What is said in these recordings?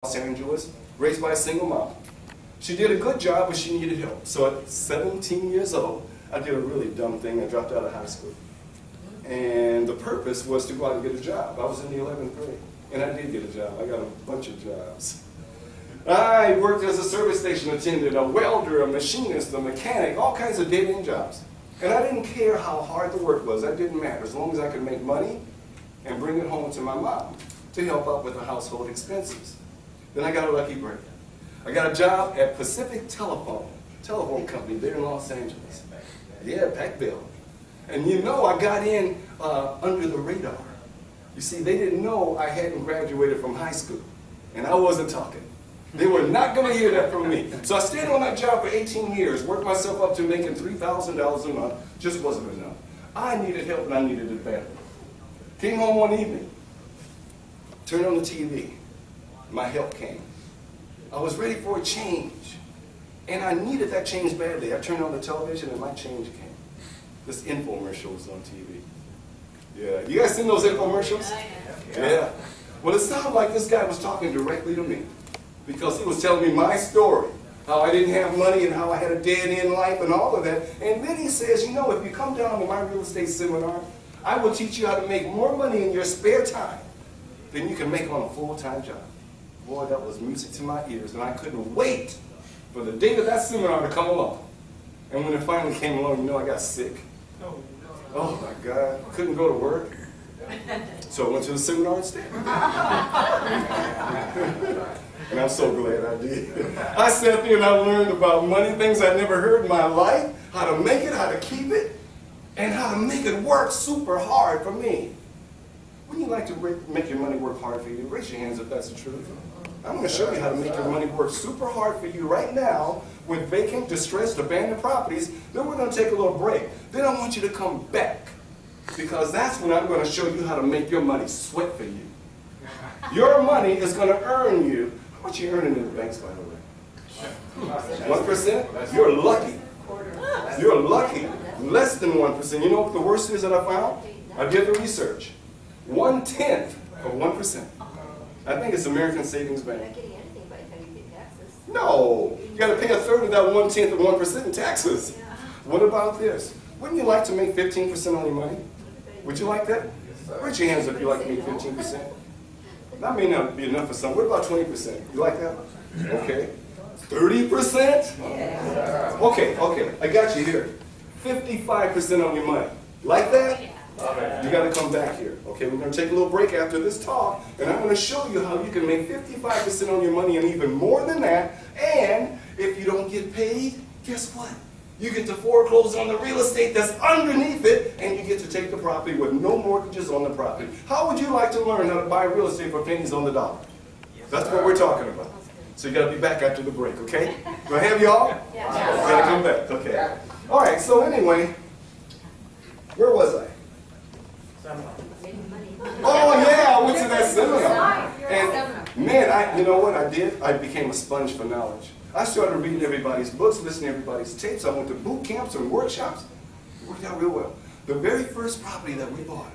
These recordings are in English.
Los Angeles, raised by a single mom. She did a good job, but she needed help. So at 17 years old, I did a really dumb thing. I dropped out of high school. And the purpose was to go out and get a job. I was in the 11th grade, and I did get a job. I got a bunch of jobs. I worked as a service station attendant, a welder, a machinist, a mechanic, all kinds of dead-end jobs. And I didn't care how hard the work was. That didn't matter, as long as I could make money and bring it home to my mom to help out with the household expenses. Then I got a lucky break. I got a job at Pacific Telephone Company there in Los Angeles. Yeah, pack bill. And you know, I got in under the radar. You see, they didn't know I hadn't graduated from high school, and I wasn't talking. They were not going to hear that from me. So I stayed on that job for 18 years, worked myself up to making $3,000 a month. Just wasn't enough. I needed help, and I needed it badly. Came home one evening, turned on the TV. My help came. I was ready for a change, and I needed that change badly. I turned on the television, and my change came. This infomercial was on TV. Yeah, you guys seen those infomercials? Yeah. Well, it sounded like this guy was talking directly to me, because he was telling me my story, how I didn't have money and how I had a dead-end life and all of that. And then he says, you know, if you come down to my real estate seminar, I will teach you how to make more money in your spare time than you can make on a full-time job. Boy, that was music to my ears, and I couldn't wait for the date of that seminar to come along. And when it finally came along, you know, I got sick. Oh my God, couldn't go to work. So I went to the seminar instead. And I'm so glad I did. I sat there and I learned about money, things I'd never heard in my life, how to make it, how to keep it, and how to make it work super hard for me. Wouldn't you like to make your money work hard for you? Raise your hands if that's the truth. I'm going to show you how to make your money work super hard for you right now with vacant, distressed, abandoned properties. Then we're going to take a little break. Then I want you to come back, because that's when I'm going to show you how to make your money sweat for you. Your money is going to earn you. How much are you earning in the banks, by the way? 1%? You're lucky. You're lucky. Less than 1%. You know what the worst is that I found? I did the research. 1/10 of 1%. I think it's American Savings Bank. You're not getting anything by the time you pay taxes. No, you got to pay a third of that 1/10 of 1% in taxes. Yeah. What about this? Wouldn't you like to make 15% on your money? Would you like that? Raise your hands if you like to make 15%. That may not be enough for some. What about 20%? You like that? Okay. 30%? Yeah. Okay, I got you here. 55% on your money. Like that? You got to come back here. Okay, we're going to take a little break after this talk, and I'm going to show you how you can make 55% on your money and even more than that. And if you don't get paid, guess what? You get to foreclose on the real estate that's underneath it, and you get to take the property with no mortgages on the property. How would you like to learn how to buy real estate for pennies on the dollar? That's what we're talking about. So you got to be back after the break, okay? Do I have y'all? Yeah. You got to come back, okay? All right, so anyway, where was I? Oh yeah, I went to that seminar. And man, you know what I did? I became a sponge for knowledge. I started reading everybody's books, listening to everybody's tapes. I went to boot camps and workshops. It worked out real well. The very first property that we bought,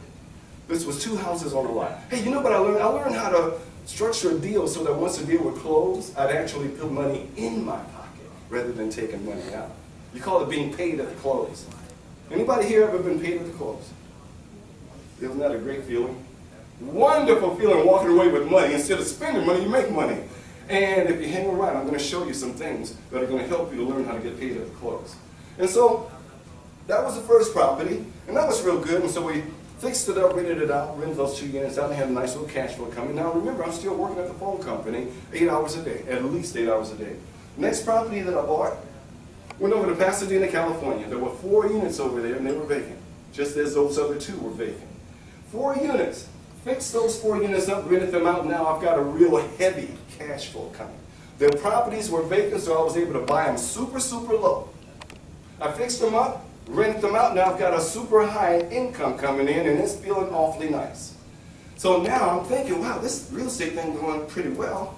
this was 2 houses on the lot. Hey, you know what I learned? I learned how to structure a deal so that once the deal would close, I'd actually put money in my pocket rather than taking money out. You call it being paid at the close. Anybody here ever been paid at the close? Isn't that a great feeling? Wonderful feeling walking away with money. Instead of spending money, you make money. And if you hang around, I'm going to show you some things that are going to help you to learn how to get paid at the close. And so, that was the first property, and that was real good. And so we fixed it up, rented it out, rented those 2 units out, and had a nice little cash flow coming. Now remember, I'm still working at the phone company 8 hours a day, at least 8 hours a day. Next property that I bought, went over to Pasadena, California. There were 4 units over there, and they were vacant, just as those other 2 were vacant. 4 units. Fixed those 4 units up, rented them out. Now I've got a real heavy cash flow coming. The properties were vacant, so I was able to buy them super, super low. I fixed them up, rented them out. Now I've got a super high income coming in, and it's feeling awfully nice. So now I'm thinking, wow, this real estate thing going pretty well.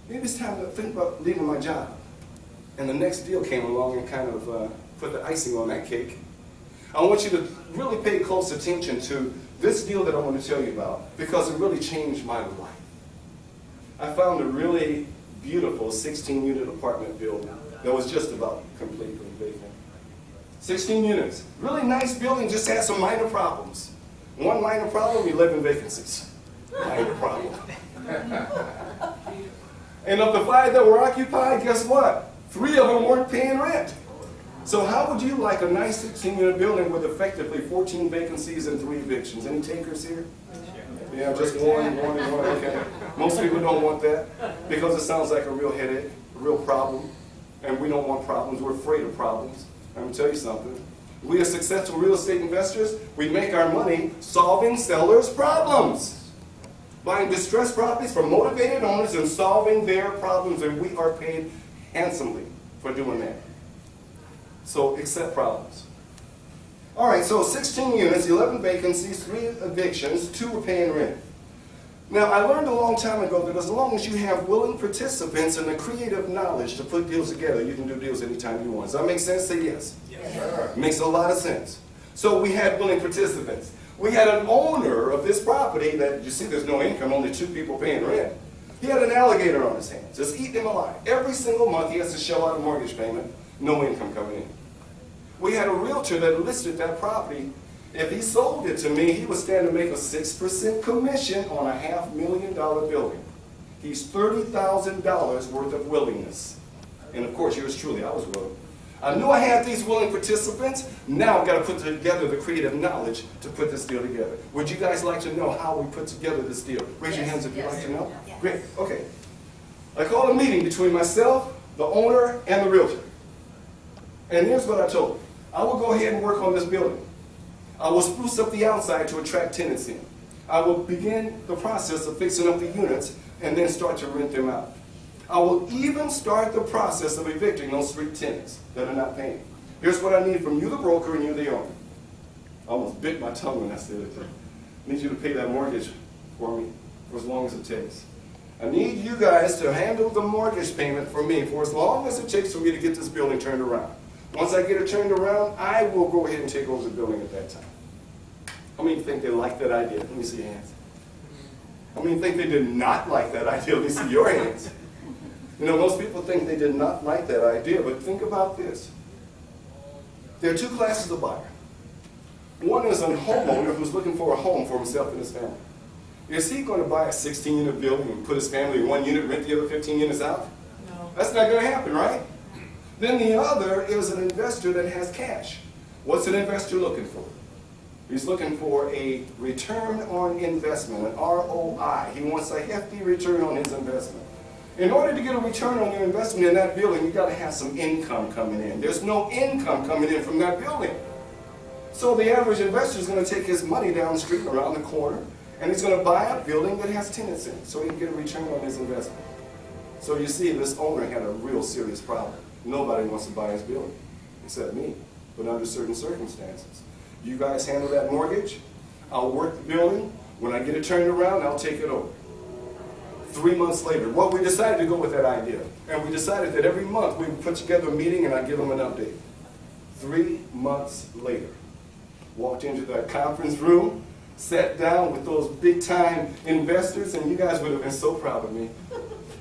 Maybe it's time to think about leaving my job. And the next deal came along and kind of put the icing on that cake. I want you to really pay close attention to this deal that I want to tell you about, because it really changed my life. I found a really beautiful 16-unit apartment building that was just about completely vacant. 16 units. Really nice building, just had some minor problems. One minor problem, 11 vacancies. Minor problem. And of the 5 that were occupied, guess what? 3 of them weren't paying rent. So how would you like a nice 16-unit building with effectively 14 vacancies and 3 evictions? Any takers here? Yeah, just one, okay. Most people don't want that because it sounds like a real headache, a real problem. And we don't want problems, we're afraid of problems. Let me tell you something. We as successful real estate investors, we make our money solving sellers' problems. Buying distressed properties from motivated owners and solving their problems, and we are paid handsomely for doing that. So accept problems. All right, so 16 units, 11 vacancies, 3 evictions, 2 were paying rent. Now, I learned a long time ago that as long as you have willing participants and the creative knowledge to put deals together, you can do deals anytime you want. Does that make sense? Say yes. Yes. Sure. Makes a lot of sense. So we had willing participants. We had an owner of this property that, you see there's no income, only 2 people paying rent. He had an alligator on his hands, just eating him alive. Every single month he has to shell out a mortgage payment, no income coming in. We had a realtor that listed that property. If he sold it to me, he would stand to make a 6% commission on a $500,000 building. He's $30,000 worth of willingness. And of course, yours truly, I was willing. I knew I had these willing participants. Now I've got to put together the creative knowledge to put this deal together. Would you guys like to know how we put together this deal? Raise your hands if you'd like to know. Yes. Great, okay. I called a meeting between myself, the owner, and the realtor. And here's what I told him. I will go ahead and work on this building. I will spruce up the outside to attract tenants in. I will begin the process of fixing up the units and then start to rent them out. I will even start the process of evicting those 3 tenants that are not paying. Here's what I need from you, the broker, and you, the owner. I almost bit my tongue when I said it. I need you to pay that mortgage for me for as long as it takes. I need you guys to handle the mortgage payment for me for as long as it takes for me to get this building turned around. Once I get it turned around, I will go ahead and take over the building at that time. How many think they like that idea? Let me see your hands. How many think they did not like that idea? Let me see your hands. You know, most people think they did not like that idea, but think about this. There are 2 classes of buyer. One is a homeowner who's looking for a home for himself and his family. Is he going to buy a 16-unit building and put his family in 1 unit, rent the other 15 units out? No. That's not going to happen, right? Then the other is an investor that has cash. What's an investor looking for? He's looking for a return on investment, an ROI. He wants a hefty return on his investment. In order to get a return on your investment in that building, you've got to have some income coming in. There's no income coming in from that building. So the average investor is going to take his money down the street, around the corner, and he's going to buy a building that has tenants in it so he can get a return on his investment. So you see, this owner had a real serious problem. Nobody wants to buy his building, except me, but under certain circumstances. You guys handle that mortgage, I'll work the building. When I get it turned around, I'll take it over. 3 months later, well, we decided to go with that idea. And we decided that every month we would put together a meeting and I'd give them an update. 3 months later, walked into that conference room, sat down with those big-time investors, and you guys would have been so proud of me.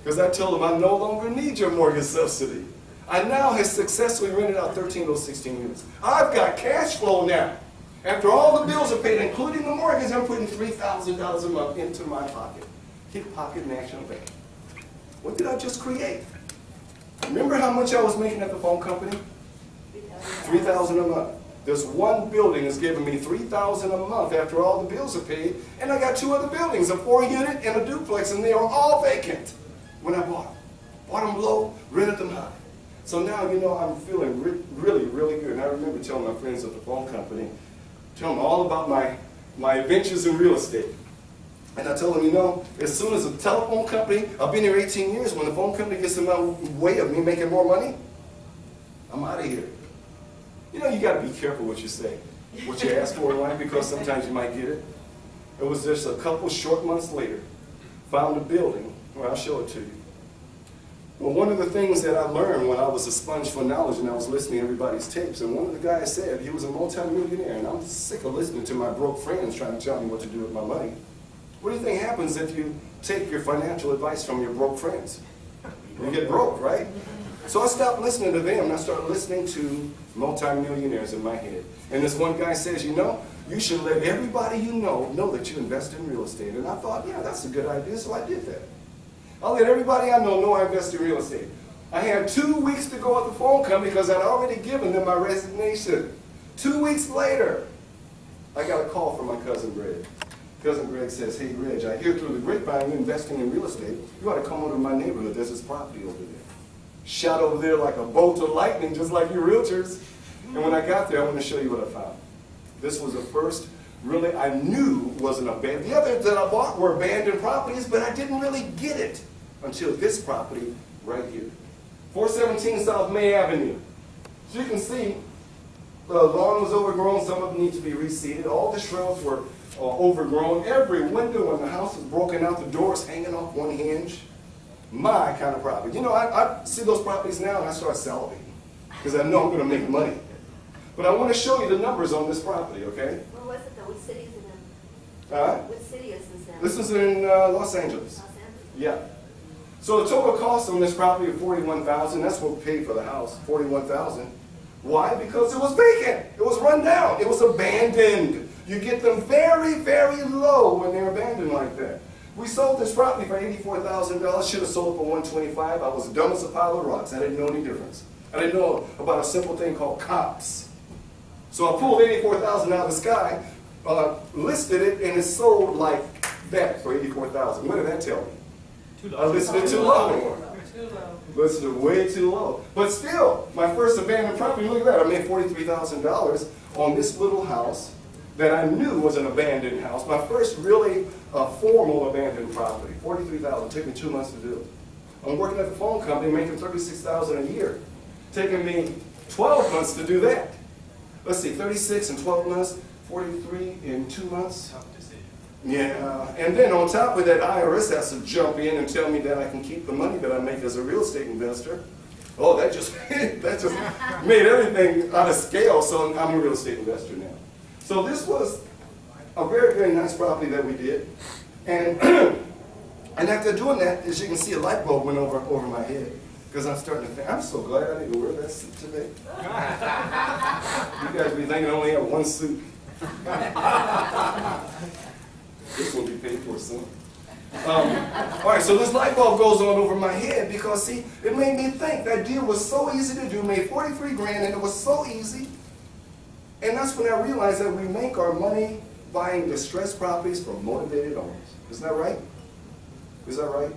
Because I told them I no longer need your mortgage subsidy. I now have successfully rented out 13 of those 16 units. I've got cash flow now. After all the bills are paid, including the mortgage, I'm putting $3,000 a month into my pocket. Hip Pocket National Bank. What did I just create? Remember how much I was making at the phone company? $3,000 a month. This one building is giving me $3,000 a month after all the bills are paid, and I got 2 other buildings, a 4-unit and a duplex, and they are all vacant when I bought them. Bought them low, rented them high. So now, you know, I'm feeling really, really good. And I remember telling my friends at the phone company, telling them all about my adventures in real estate. And I told them, you know, as soon as a telephone company, I've been here 18 years, when the phone company gets in my way of me making more money, I'm out of here. You know, you got to be careful what you say, what you ask for in life, because sometimes you might get it. It was just a couple short months later, found a building, well, I'll show it to you. Well, one of the things that I learned when I was a sponge for knowledge and I was listening to everybody's tapes, and one of the guys said he was a multi-millionaire, and I'm sick of listening to my broke friends trying to tell me what to do with my money. What do you think happens if you take your financial advice from your broke friends? You get broke, right? So I stopped listening to them and I started listening to multimillionaires in my head. And this one guy says, you know, you should let everybody you know that you invest in real estate. And I thought, yeah, that's a good idea, so I did that. I'll let everybody I know I invest in real estate. I had 2 weeks to go at the phone company because I'd already given them my resignation. 2 weeks later, I got a call from my cousin Greg. Cousin Greg says, hey Reg, I hear through the grapevine you're investing in real estate. You ought to come over to my neighborhood. There's this property over there. Shot over there like a bolt of lightning, just like you realtors. And when I got there, I want to show you what I found. This was the first, really, I knew wasn't abandoned. The others that I bought were abandoned properties, but I didn't really get it until this property right here. 417 South May Avenue. So you can see, the lawn was overgrown. Some of them need to be reseeded. All the shrubs were overgrown. Every window in the house was broken out. The doors hanging off one hinge. My kind of property. You know, I see those properties now and I start salivating because I know I'm going to make money. But I want to show you the numbers on this property, okay? Where was it though? Which city is it in? Which city is this in? This is in Los Angeles. Los Angeles? Yeah. So the total cost on this property of $41,000. That's what we paid for the house, $41,000. Why? Because it was vacant. It was run down. It was abandoned. You get them very, very low when they're abandoned like that. We sold this property for $84,000. Should have sold it for $125,000. I was dumb as a pile of rocks. I didn't know any difference. I didn't know about a simple thing called comps. So I pulled $84,000 out of the sky, listed it, and it sold like that for $84,000. What did that tell me? Too low. I listed it too low. Listed it way too low. But still, my first abandoned property, look at that. I made $43,000 on this little house that I knew was an abandoned house. My first really formal abandoned property. $43,000. Took me 2 months to do it. I'm working at the phone company making $36,000 a year. Taking me 12 months to do that. Let's see, 36 in 12 months, 43 in 2 months. Yeah, and then on top of that, IRS has to jump in and tell me that I can keep the money that I make as a real estate investor. Oh, that just made everything out of scale, so I'm a real estate investor now. So this was a very, very nice property that we did. And, and after doing that, as you can see, a light bulb went over my head. Because I'm starting to think, I'm so glad I didn't wear that suit today. You guys be thinking I only have one suit. This will be paid for soon. All right, so this light bulb goes on over my head because, see, it made me think that deal was so easy to do, made 43 grand, and it was so easy. And that's when I realized that we make our money buying distressed properties from motivated owners. Isn't that right? Is that right?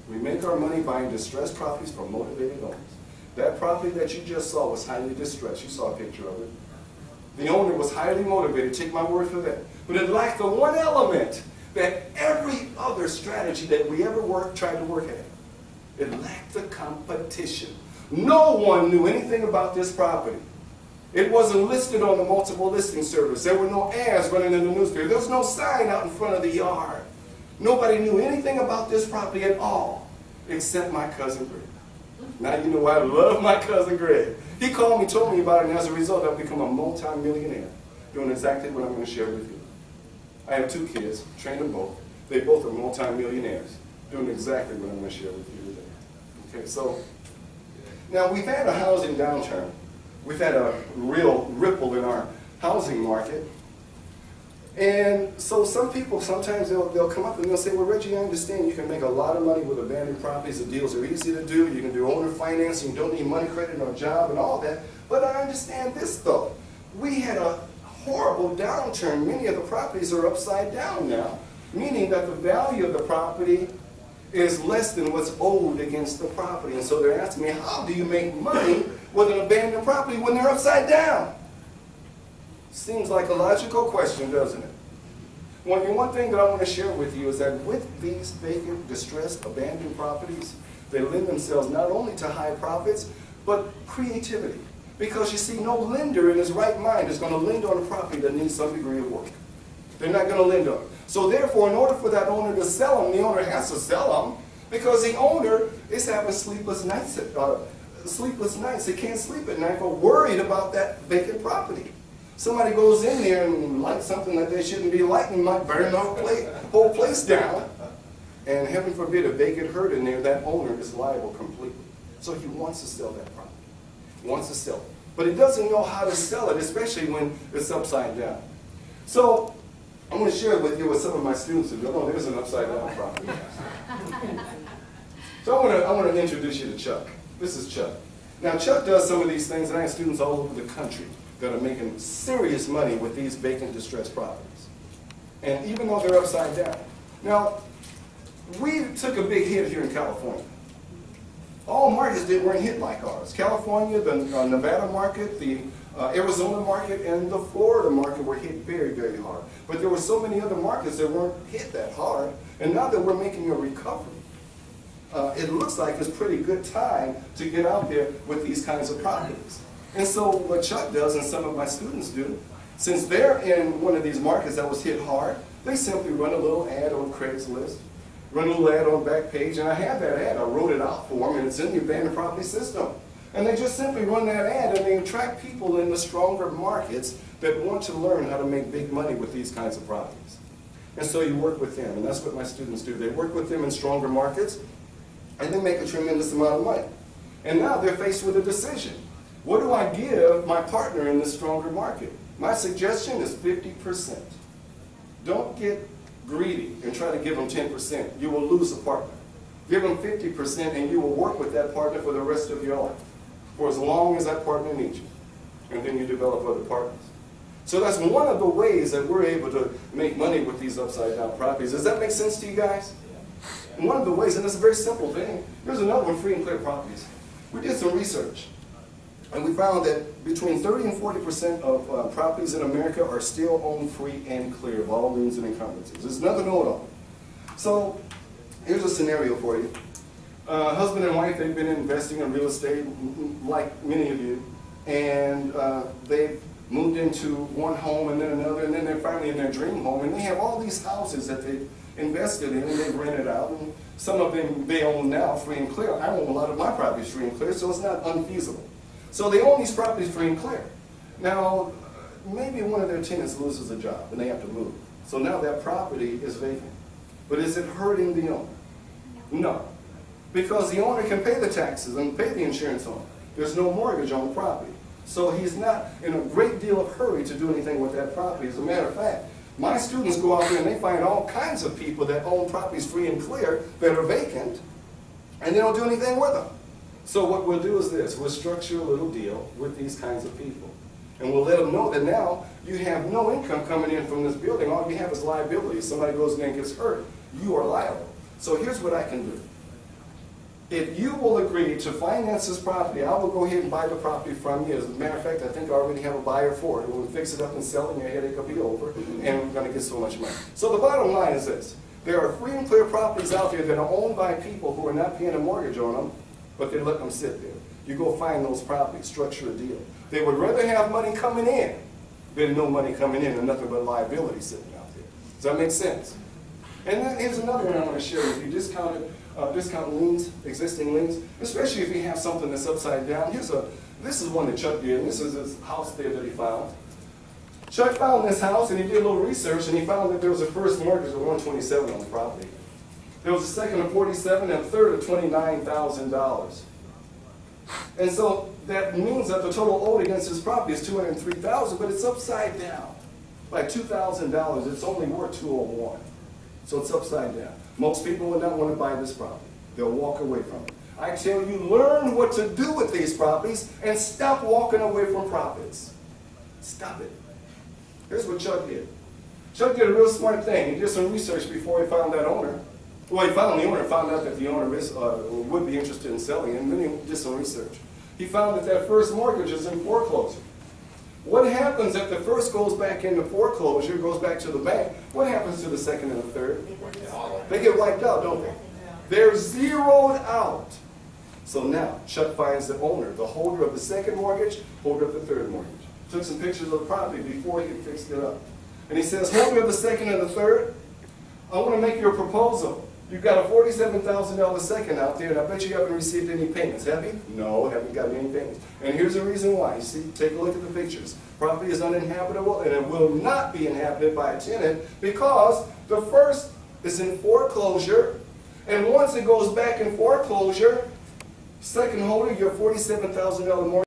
We make our money buying distressed properties from motivated owners. That property that you just saw was highly distressed. You saw a picture of it. The owner was highly motivated, take my word for that. But it lacked the one element that every other strategy that we ever tried to work at. It lacked the competition. No one knew anything about this property. It wasn't listed on the multiple listing service. There were no ads running in the newspaper. There was no sign out in front of the yard. Nobody knew anything about this property at all, except my cousin Greg. Now you know why I love my cousin Greg. He called me, told me about it, and as a result, I've become a multi-millionaire, doing exactly what I'm going to share with you. I have 2 kids, trained them both. They both are multi-millionaires, doing exactly what I'm going to share with you today. Okay, so now we've had a housing downturn. We've had a real ripple in our housing market. And so some people, sometimes they'll come up and they'll say, well, Reggie, I understand you can make a lot of money with abandoned properties. The deals are easy to do. You can do owner financing. You don't need money, credit, or a job and all that. But I understand this, though. We had a horrible downturn. Many of the properties are upside down now, meaning that the value of the property is less than what's owed against the property. And so they're asking me, how do you make money with an abandoned property when they're upside down? Seems like a logical question, doesn't it? One thing that I want to share with you is that with these vacant, distressed, abandoned properties, they lend themselves not only to high profits, but creativity. Because you see, no lender in his right mind is going to lend on a property that needs some degree of work. They're not going to lend on it. So therefore, in order for that owner to sell them, the owner has to sell them because the owner is having sleepless nights. They can't sleep at night for worried about that vacant property. Somebody goes in there and lights something that they shouldn't be lighting, might burn the whole place down. And heaven forbid, if they get hurt in there, that owner is liable completely. So he wants to sell that property. He wants to sell it. But he doesn't know how to sell it, especially when it's upside down. So I'm going to share with you what some of my students do. Oh, there's an upside down property. So I want to introduce you to Chuck. This is Chuck. Now Chuck does some of these things, and I have students all over the country that are making serious money with these vacant, distressed properties. And even though they're upside down. Now, we took a big hit here in California. All markets weren't hit like ours. California, the Nevada market, the Arizona market, and the Florida market were hit very, very hard. But there were so many other markets that weren't hit that hard. And now that we're making a recovery, it looks like it's a pretty good time to get out there with these kinds of properties. And so what Chuck does, and some of my students do, since they're in one of these markets that was hit hard, they simply run a little ad on Craigslist, run a little ad on Backpage, and I have that ad. I wrote it out for them, and it's in the abandoned property system. And they just simply run that ad, and they attract people in the stronger markets that want to learn how to make big money with these kinds of properties. And so you work with them, and that's what my students do. They work with them in stronger markets, and they make a tremendous amount of money. And now they're faced with a decision. What do I give my partner in this stronger market? My suggestion is 50%. Don't get greedy and try to give them 10%. You will lose a partner. Give them 50% and you will work with that partner for the rest of your life, for as long as that partner needs you. And then you develop other partners. So that's one of the ways that we're able to make money with these upside down properties. Does that make sense to you guys? And one of the ways, and it's a very simple thing, here's another one, free and clear properties. We did some research, and we found that between 30 and 40% of properties in America are still owned free and clear of all liens and encumbrances. There's nothing owed on them. So here's a scenario for you. Husband and wife, they've been investing in real estate, like many of you, and they've moved into one home and then another, and then they're finally in their dream home, and they have all these houses that they've invested in and they've rented out, and some of them they own now free and clear. I own a lot of my properties free and clear, so it's not unfeasible. So they own these properties free and clear. Now, maybe one of their tenants loses a job and they have to move. So now that property is vacant. But is it hurting the owner? No. Because the owner can pay the taxes and pay the insurance on it. There's no mortgage on the property. So he's not in a great deal of hurry to do anything with that property. As a matter of fact, my students go out there and they find all kinds of people that own properties free and clear that are vacant, and they don't do anything with them. So what we'll do is this, we'll structure a little deal with these kinds of people. And we'll let them know that now you have no income coming in from this building. All you have is liability. If somebody goes in there and gets hurt, you are liable. So here's what I can do. If you will agree to finance this property, I will go ahead and buy the property from you. As a matter of fact, I think I already have a buyer for it. We'll fix it up and sell it, and your headache will be over, and we're going to get so much money. So the bottom line is this. There are free and clear properties out there that are owned by people who are not paying a mortgage on them, but they let them sit there. You go find those properties, structure a deal. They would rather have money coming in than no money coming in and nothing but liability sitting out there. Does that make sense? And then here's another one I want to share with you. Discount liens, existing liens, especially if you have something that's upside down. This is one that Chuck did, and this is his house there that he found. Chuck found this house, and he did a little research, and he found that there was a first mortgage of $127,000 on the property. There was a second of $47,000 and a third of $29,000. And so that means that the total owed against his property is $203,000, but it's upside down by $2,000. It's only worth $201,000. So it's upside down. Most people would not want to buy this property. They'll walk away from it. I tell you, learn what to do with these properties and stop walking away from profits. Stop it. Here's what Chuck did. Chuck did a real smart thing. He did some research before he found that owner. Well, he found the owner, found out that the owner would be interested in selling, and then he did some research. He found that that first mortgage is in foreclosure. What happens if the first goes back into foreclosure, goes back to the bank? What happens to the second and the third? They get wiped out, don't they? They're zeroed out. So now, Chuck finds the owner, the holder of the second mortgage, holder of the third mortgage. Took some pictures of the property before he had fixed it up. And he says, holder of the second and the third, I want to make you a proposal. You've got a $47,000 second out there, and I bet you haven't received any payments, have you? No, haven't gotten any payments. And here's the reason why. You see, take a look at the pictures. Property is uninhabitable, and it will not be inhabited by a tenant because the first is in foreclosure, and once it goes back in foreclosure, second holder, your $47,000 mortgage